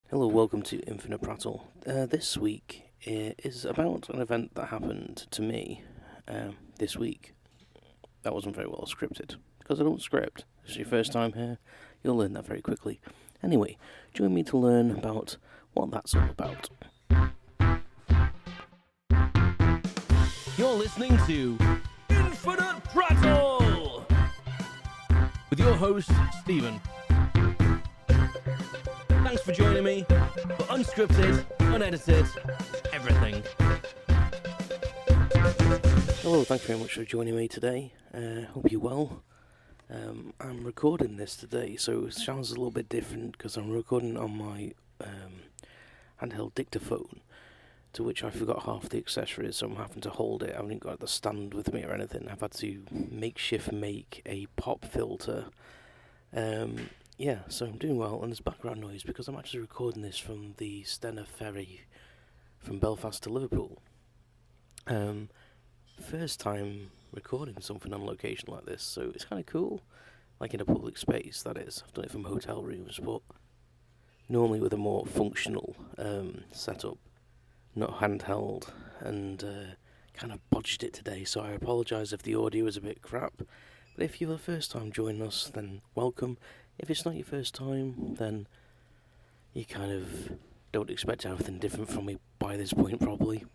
Hello, welcome to Infinite Prattle. This week is about an event that happened to me this week. That wasn't very well scripted, because I don't script. This is your first time here, you'll learn that very quickly. Anyway, join me to learn about what that's all about. You're listening to Infinite Prattle with your host, Stephen. Thanks for joining me for unscripted, unedited, everything. Hello, thank you very much for joining me today. Hope you're well. I'm recording this today, so it sounds a little bit different because I'm recording on my handheld dictaphone, to which I forgot half the accessories, so I'm having to hold it. I haven't got the stand with me or anything. I've had to makeshift make a pop filter. So I'm doing well, and there's background noise because I'm actually recording this from the Stena ferry from Belfast to Liverpool. First time recording something on location like this, so it's kind of cool. Like in a public space, that is. I've done it from hotel rooms, but normally with a more functional setup, not handheld, and kind of bodged it today, so I apologise if the audio is a bit crap. But if you're the first time joining us, then welcome. If it's not your first time, then you kind of don't expect anything different from me by this point, probably.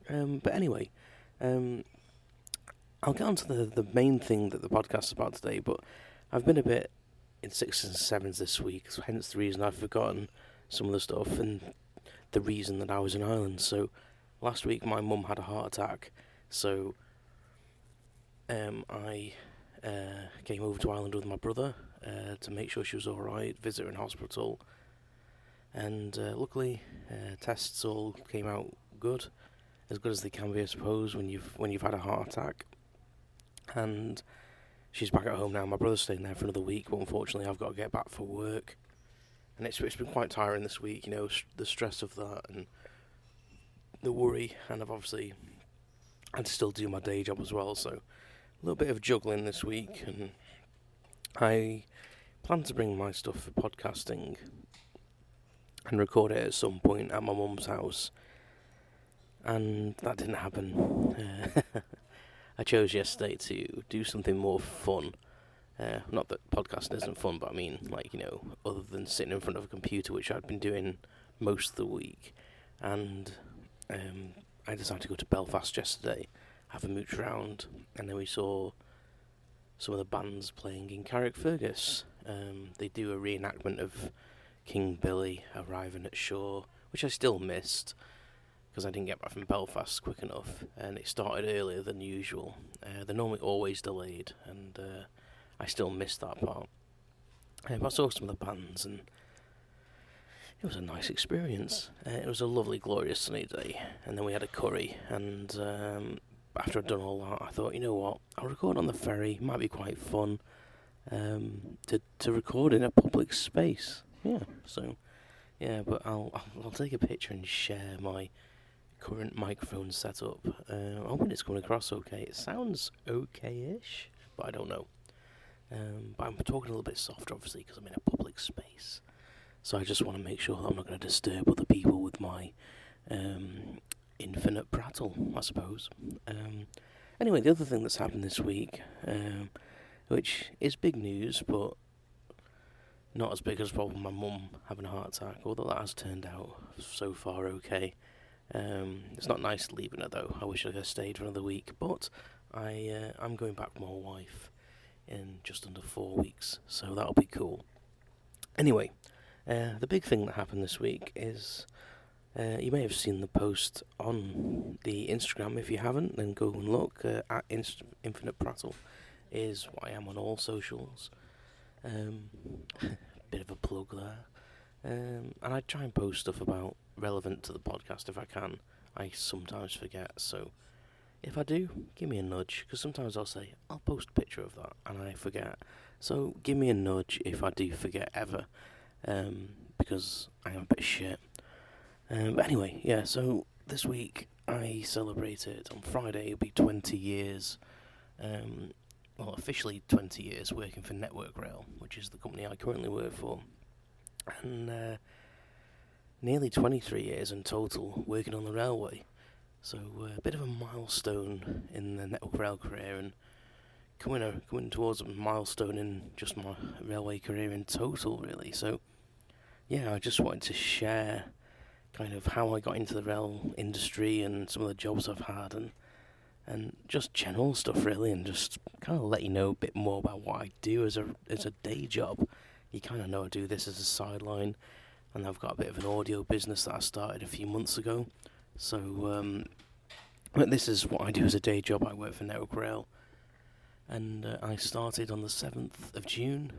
But anyway, I'll get on to the main thing that the podcast is about today, but I've been a bit in sixes and sevens this week, so hence the reason I've forgotten some of the stuff and the reason that I was in Ireland. So last week my mum had a heart attack, so I came over to Ireland with my brother to make sure she was alright, visit her in hospital, and luckily tests all came out good as they can be, I suppose, when you've had a heart attack. And she's back at home now. My brother's staying there for another week, but unfortunately I've got to get back for work, and it's been quite tiring this week, the stress of that and the worry, and I've obviously had to still do my day job as well, so a little bit of juggling this week. And I plan to bring my stuff for podcasting and record it at some point at my mum's house, and that didn't happen. I chose yesterday to do something more fun. Not that podcasting isn't fun, but I mean, other than sitting in front of a computer, which I'd been doing most of the week. And I decided to go to Belfast yesterday, have a mooch round, and then we saw some of the bands playing in Carrickfergus. They do a reenactment of King Billy arriving at shore, which I still missed because I didn't get back from Belfast quick enough, and it started earlier than usual. They're normally always delayed, and I still missed that part. I saw some of the bands, and it was a nice experience. It was a lovely, glorious sunny day, and then we had a curry, and after I'd done all that, I thought, you know what, I'll record on the ferry. It might be quite fun to record in a public space. But I'll take a picture and share my current microphone setup. I'm hoping it's coming across okay. It sounds okay-ish, but I don't know. But I'm talking a little bit softer, obviously, because I'm in a public space. So I just want to make sure that I'm not going to disturb other people with my infinite prattle, I suppose. Anyway, the other thing that's happened this week, which is big news, but not as big as probably my mum having a heart attack, although that has turned out so far okay. It's not nice leaving her, though. I wish I could have stayed for another week, but I'm going back with my wife in just under 4 weeks, so that'll be cool. Anyway, the big thing that happened this week is you may have seen the post on the Instagram. If you haven't, then go and look at Infinite Prattle is what I am on all socials. Bit of a plug there. And I try and post stuff about relevant to the podcast if I can. I sometimes forget, so if I do, give me a nudge, because sometimes I'll say, I'll post a picture of that, and I forget. So give me a nudge if I do forget ever, because I am a bit shit. But anyway, so this week I celebrated, on Friday, it'll be 20 years, officially 20 years working for Network Rail, which is the company I currently work for. And nearly 23 years in total working on the railway. So a bit of a milestone in the network rail career, and coming towards a milestone in just my railway career in total, really. So yeah, I just wanted to share kind of how I got into the rail industry and some of the jobs I've had, and just general stuff really, and just kind of let you know a bit more about what I do as a day job. You kind of know I do this as a sideline, and I've got a bit of an audio business that I started a few months ago. So this is what I do as a day job. I work for Network Rail, and I started on the 7th of June,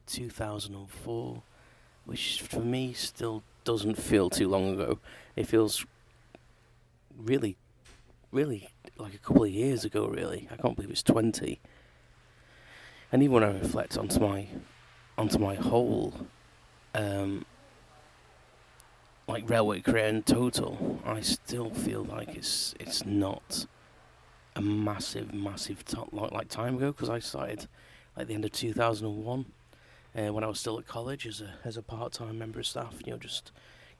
2004, which for me still doesn't feel too long ago. It feels really, really like a couple of years ago, really. I can't believe it's 20. And even when I reflect onto my whole like railway career in total, I still feel like it's not a massive like time ago, because I started like the end of 2001 when I was still at college as a part-time member of staff. Just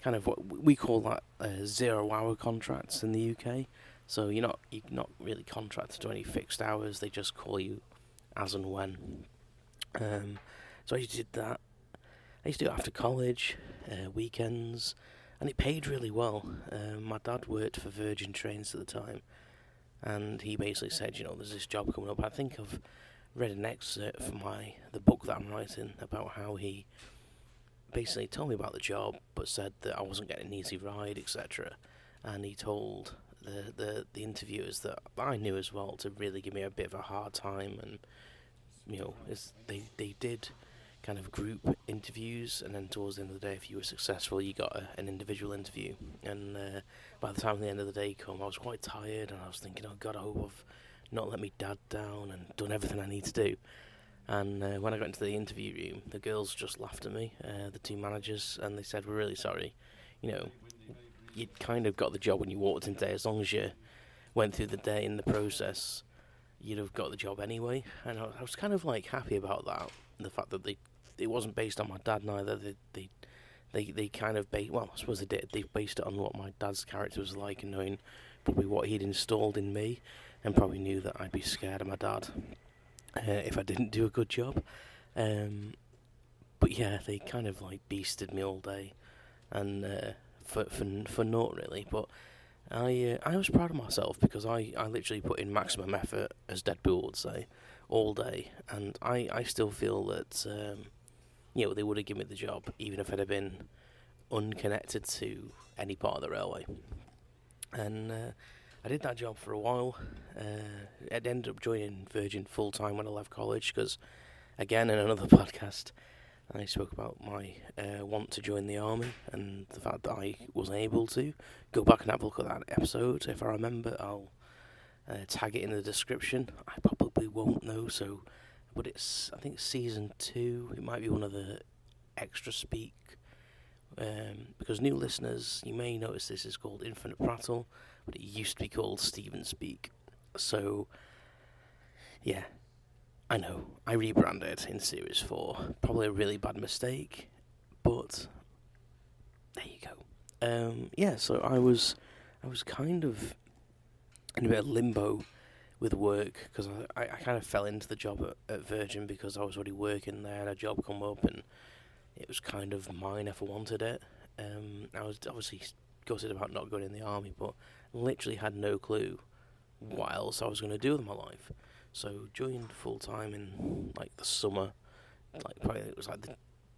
kind of what we call that 0-hour contracts in the UK. So you're not really contracted to any fixed hours. They just call you as and when. So I did that. I used to do it after college, weekends, and it paid really well. My dad worked for Virgin Trains at the time, and he basically said, there's this job coming up. I think I've read an excerpt from the book that I'm writing about how he basically told me about the job, but said that I wasn't getting an easy ride, etc. And he told the interviewers that I knew as well to really give me a bit of a hard time, and they did kind of group interviews, and then towards the end of the day, if you were successful, you got an individual interview. And by the time the end of the day came, I was quite tired, and I was thinking, oh God, I hope I've not let me dad down and done everything I need to do. And when I got into the interview room, the girls just laughed at me, the two managers, and they said, we're really sorry. You kind of got the job when you walked in today. As long as you went through the day in the process, you'd have got the job anyway. And I was kind of like happy about that. The fact that it wasn't based on my dad neither. They kind of I suppose they did. They based it on what my dad's character was like, and knowing probably what he'd installed in me, and probably knew that I'd be scared of my dad if I didn't do a good job. But yeah, they kind of like beasted me all day, and for naught really. But I was proud of myself, because I literally put in maximum effort, as Deadpool would say, all day, and I still feel that they would have given me the job even if I'd have been unconnected to any part of the railway. And I did that job for a while. I ended up joining Virgin full time when I left college, because again, in another podcast, I spoke about my want to join the army, and the fact that I was able to. Go back and have a look at that episode. If I remember, I'll tag it in the description. I probably won't know, but I think season 2. It might be one of the extra speak, because new listeners, you may notice this is called Infinite Prattle, but it used to be called Steven Speak. So yeah, I know, I rebranded in Series 4. Probably a really bad mistake, but there you go. So I was kind of in a bit of limbo with work, because I kind of fell into the job at Virgin because I was already working there, and a job come up, and it was kind of mine if I wanted it. I was obviously gutted about not going in the army, but literally had no clue what else I was going to do with my life. So joined full time in like the summer, like probably it was like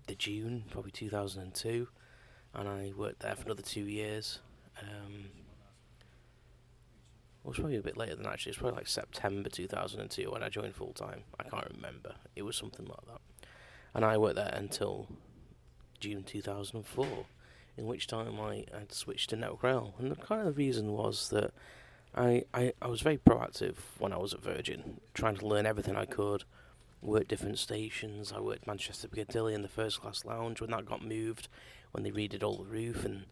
the June, probably 2002, and I worked there for another 2 years. It was probably a bit later than actually. It's probably like September 2002 when I joined full time. I can't remember. It was something like that. And I worked there until June 2004, in which time I had switched to Network Rail. And the kind of reason was that I was very proactive when I was at Virgin, trying to learn everything I could, work different stations. I worked Manchester Piccadilly in the first class lounge when that got moved, when they redid all the roof, and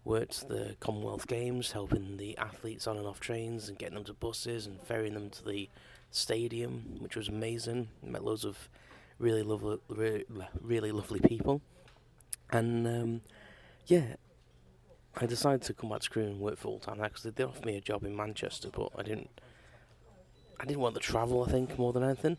worked the Commonwealth Games, helping the athletes on and off trains and getting them to buses and ferrying them to the stadium, which was amazing. Met loads of really lovely people. And yeah, I decided to come back to Crewe and work full time because they did offer me a job in Manchester, but I didn't. I didn't want the travel, I think, more than anything.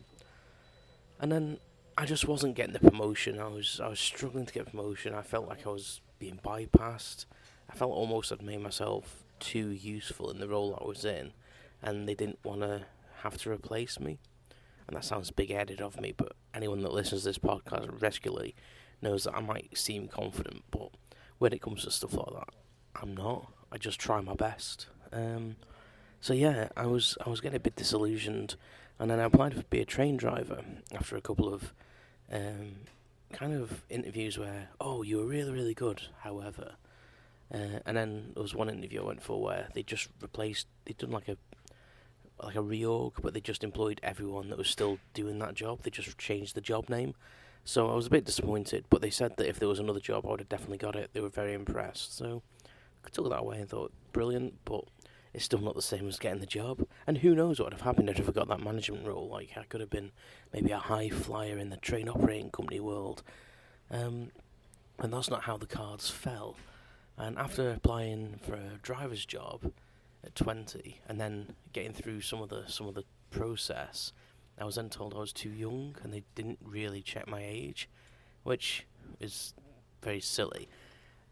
And then I just wasn't getting the promotion. I was struggling to get promotion. I felt like I was being bypassed. I felt almost I'd made myself too useful in the role I was in, and they didn't want to have to replace me. And that sounds big-headed of me, but anyone that listens to this podcast regularly knows that I might seem confident, but when it comes to stuff like that, I'm not. I just try my best. So yeah, I was getting a bit disillusioned, and then I applied to be a train driver after a couple of kind of interviews where, oh, you were really, really good, however. And then there was one interview I went for where they'd done like a reorg, but they just employed everyone that was still doing that job. They just changed the job name. So I was a bit disappointed, but they said that if there was another job, I would have definitely got it. They were very impressed. So I took it that way and thought, brilliant, but it's still not the same as getting the job. And who knows what would have happened if I got that management role. Like, I could have been maybe a high flyer in the train operating company world. And that's not how the cards fell. And after applying for a driver's job at 20, and then getting through some of the process, I was then told I was too young, and they didn't really check my age, which is very silly.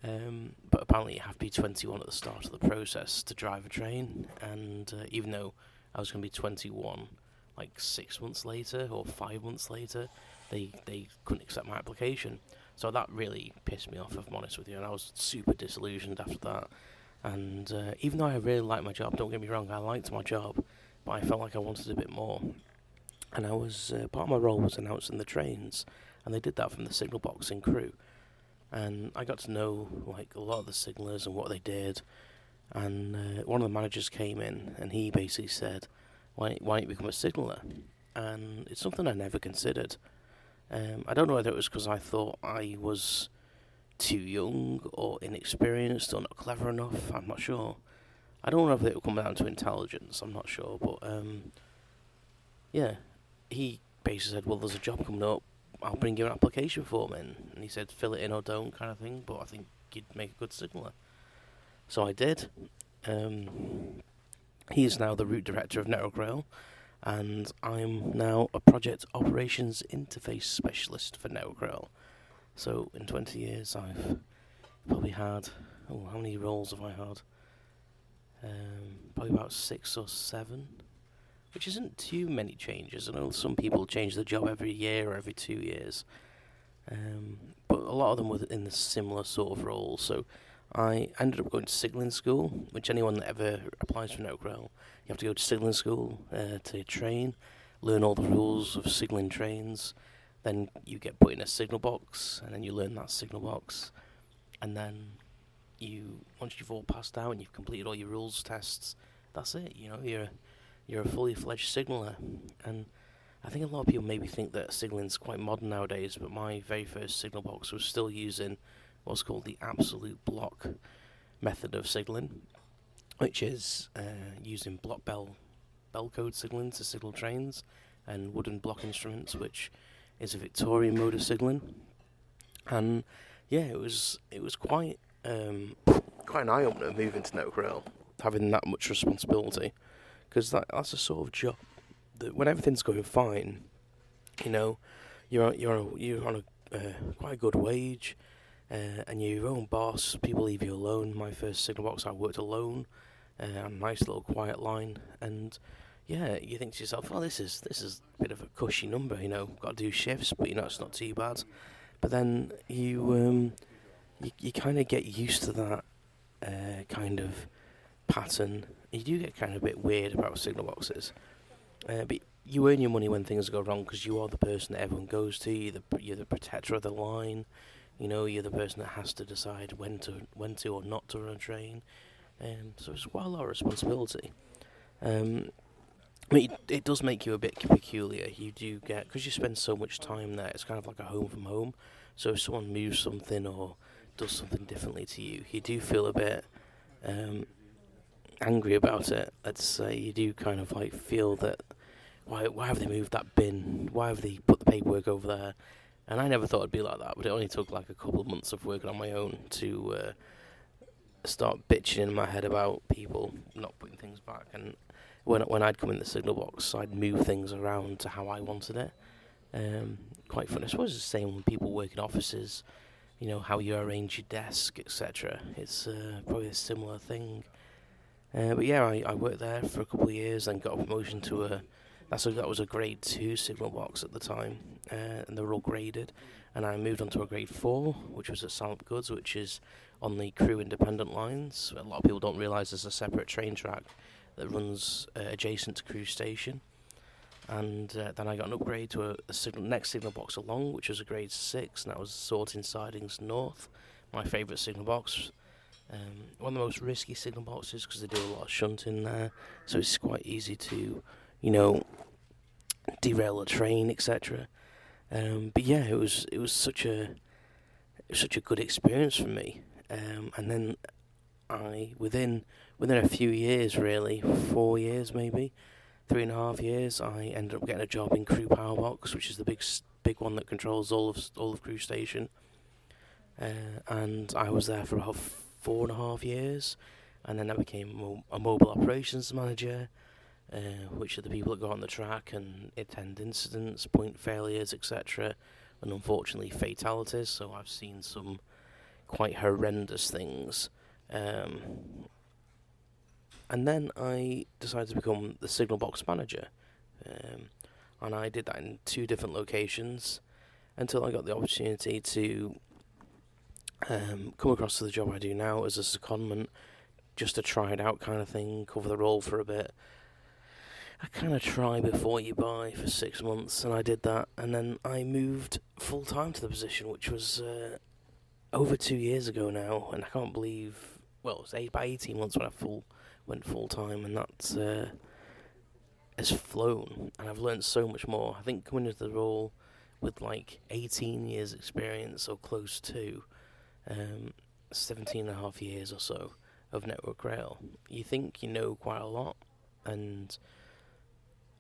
But apparently you have to be 21 at the start of the process to drive a train, and even though I was going to be 21 like 6 months later or 5 months later, they couldn't accept my application. So that really pissed me off, if I'm honest with you, and I was super disillusioned after that. And even though I really liked my job, don't get me wrong, I liked my job, but I felt like I wanted a bit more. And I was part of my role was announcing the trains, and they did that from the signal box in Crewe. And I got to know like a lot of the signallers and what they did. And one of the managers came in, and he basically said, "Why don't you become a signaller?" And it's something I never considered. I don't know whether it was because I thought I was too young or inexperienced or not clever enough. I'm not sure. I don't know if it will come down to intelligence. I'm not sure, but yeah, he basically said, "Well, there's a job coming up. I'll bring you an application form in." And he said, "Fill it in or don't," kind of thing. But I think you'd make a good signaller. So I did. He is now the route director of Network Rail, and I'm now a project operations interface specialist for Network Rail. So in 20 years, I've probably had, how many roles have I had? Probably about 6 or 7, which isn't too many changes. I know some people change the job every year or every 2 years, but a lot of them were in the similar sort of roles. So I ended up going to signalling school, which anyone that ever applies for Network Rail, you have to go to signalling school to train, learn all the rules of signalling trains. Then you get put in a signal box, and then you learn that signal box, and then once you've all passed out and you've completed all your rules tests, that's it. You know, you're a fully fledged signaller. And I think a lot of people maybe think that signalling's quite modern nowadays, but my very first signal box was still using what's called the absolute block method of signalling, which is using block bell code signalling to signal trains, and wooden block instruments, which is a Victorian mode of signalling. And yeah, it was quite an eye opener moving to Network Rail, having that much responsibility, because that's a sort of job that when everything's going fine, you know, you're on a quite a good wage, and you're your own boss. People leave you alone. My first signal box, I worked alone, on a nice little quiet line, and yeah, you think to yourself, "Oh, this is a bit of a cushy number, you know. Got to do shifts, but you know it's not too bad." But then you kind of get used to that kind of pattern. You do get kind of a bit weird about signal boxes, but you earn your money when things go wrong because you are the person that everyone goes to. You're the protector of the line. You know, you're the person that has to decide when to or not to run a train. So it's quite a lot of responsibility. But it does make you a bit peculiar. You do get, because you spend so much time there, it's kind of like a home from home. So if someone moves something or does something differently to you, you do feel a bit angry about it. Let's say you do kind of like feel that, why have they moved that bin? Why have they put the paperwork over there? And I never thought it'd be like that, but it only took like a couple of months of working on my own to start bitching in my head about people not putting things back. And when I'd come in the signal box, I'd move things around to how I wanted it. Quite fun. I suppose it's the same when people work in offices, how you arrange your desk, etc. It's probably a similar thing. But yeah, I worked there for a couple of years, then got a promotion to that was a grade 2 signal box at the time, and they were all graded. And I moved on to a grade 4, which was at Salop Goods, which is on the Crewe independent lines. A lot of people don't realise there's a separate train track that runs adjacent to Crewe Station. And then I got an upgrade to a next signal box along, which was a grade 6, and that was Sorting Sidings North, my favourite signal box. One of the most risky signal boxes because they do a lot of shunting there, so it's quite easy to, derail a train, etc. But yeah, it was such a good experience for me. And then within a few years, really, 4 years maybe, 3.5 years, I ended up getting a job in Crewe Power Box, which is the big one that controls all of Crewe Station. And I was there for about 4.5 years, and then I became a mobile operations manager, which are the people that go on the track and attend incidents, point failures, etc., and unfortunately fatalities. So I've seen some quite horrendous things. And then I decided to become the signal box manager, and I did that in 2 different locations until I got the opportunity to come across to the job I do now as a secondment, just to try it out kind of thing, cover the role for a bit. I kind of try before you buy for 6 months, and I did that, and then I moved full-time to the position, which was over 2 years ago now, and I can't believe, well, it was about 18 months when I went full-time, and that has flown, and I've learned so much more. I think coming into the role with like 18 years experience, or close to 17 and a half years or so of network rail, you think you know quite a lot, and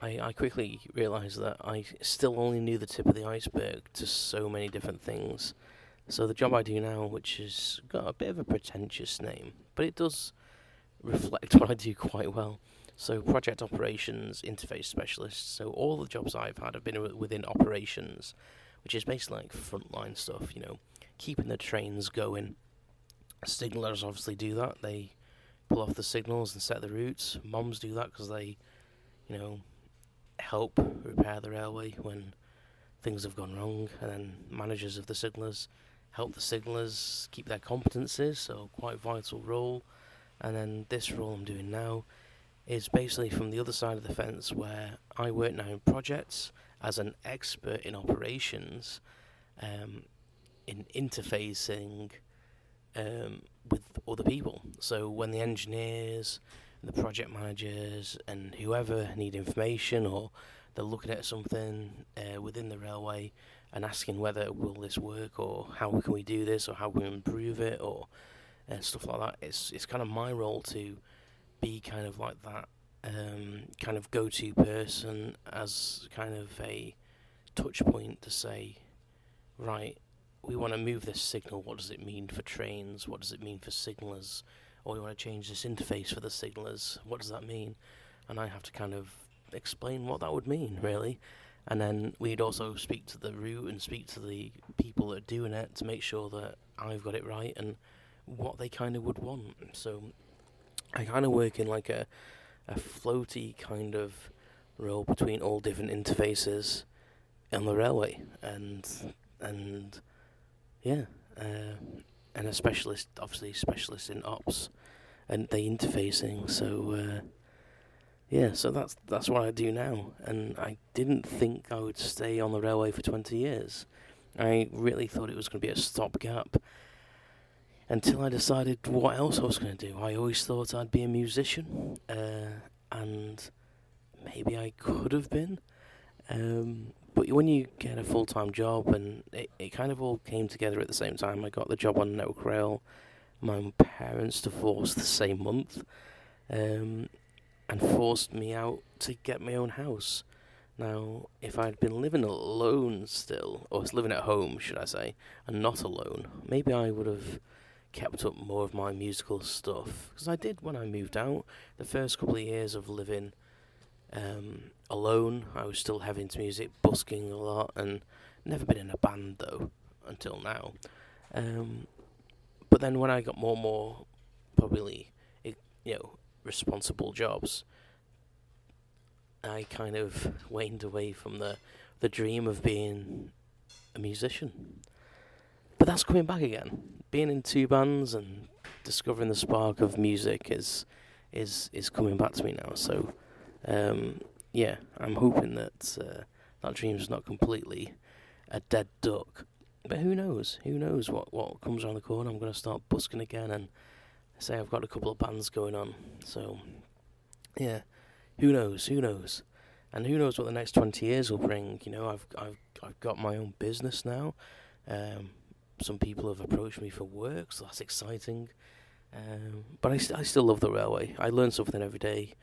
I quickly realised that I still only knew the tip of the iceberg to so many different things. So the job I do now, which has got a bit of a pretentious name, but it does reflect what I do quite well. So project operations interface specialist. So all the jobs I've had have been within operations, which is basically like frontline stuff, keeping the trains going. Signallers obviously do that. They pull off the signals and set the routes. Moms do that because they, help repair the railway when things have gone wrong. And then managers of the signallers help the signallers keep their competencies, so quite vital role. And then this role I'm doing now is basically from the other side of the fence, where I work now in projects as an expert in operations, in interfacing with other people. So when the engineers, the project managers and whoever need information, or they're looking at something within the railway and asking whether will this work, or how can we do this, or how can we improve it, or stuff like that, it's kind of my role to be kind of like that kind of go-to person, as kind of a touch point to say, right, we want to move this signal, what does it mean for trains, what does it mean for signallers, or we want to change this interface for the signallers, what does that mean? And I have to kind of explain what that would mean, really. And then we'd also speak to the route and speak to the people that are doing it to make sure that I've got it right and what they kind of would want. So I kind of work in like a floaty kind of role between all different interfaces on the railway, and yeah, and a specialist, obviously specialist in ops and the interfacing. So yeah, so that's what I do now, and I didn't think I would stay on the railway for 20 years. I really thought it was going to be a stopgap until I decided what else I was going to do. I always thought I'd be a musician, and maybe I could have been, but when you get a full-time job, and it kind of all came together at the same time. I got the job on Network Rail, my parents divorced the same month, and forced me out to get my own house. Now, if I'd been living alone still, or was living at home, should I say, and not alone, maybe I would have kept up more of my musical stuff. Because I did when I moved out. The first couple of years of living alone, I was still heavy into music, busking a lot, and never been in a band though, until now. But then when I got more and more, probably, responsible jobs, I kind of waned away from the dream of being a musician. But that's coming back again. Being in 2 bands and discovering the spark of music is coming back to me now. So, I'm hoping that that dream's not completely a dead duck. But who knows? Who knows what comes around the corner? I'm going to start busking again, and say I've got a couple of bands going on. So, yeah. Who knows? And who knows what the next 20 years will bring? I've got my own business now. Some people have approached me for work, so that's exciting. But I still love the railway. I learn something every day.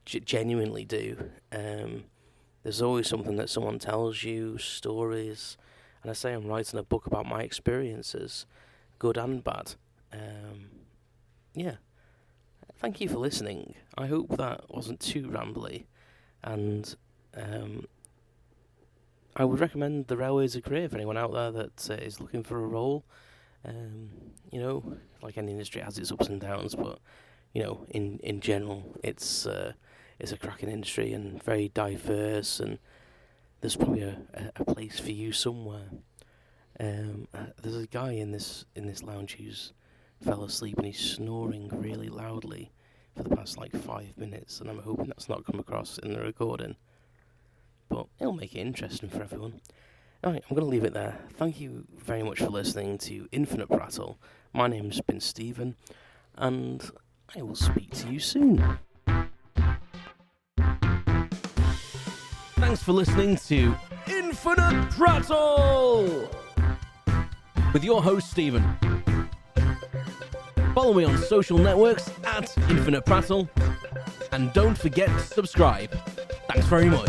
Genuinely do. There's always something that someone tells you, stories. And I say I'm writing a book about my experiences, good and bad. Thank you for listening. I hope that wasn't too rambly, and I would recommend the railway as a career for anyone out there that is looking for a role. Like any industry, it has its ups and downs, but in general, it's a cracking industry and very diverse, and there's probably a place for you somewhere. There's a guy in this lounge who's fell asleep and he's snoring really loudly for the past 5 minutes, and I'm hoping that's not come across in the recording, but it'll make it interesting for everyone. Alright, I'm going to leave it there. Thank you very much for listening to Infinite Prattle. My name's been Stephen, and I will speak to you soon. Thanks for listening to Infinite Prattle with your host Stephen. Follow me on social networks at Infinite Prattle, and don't forget to subscribe. Thanks very much.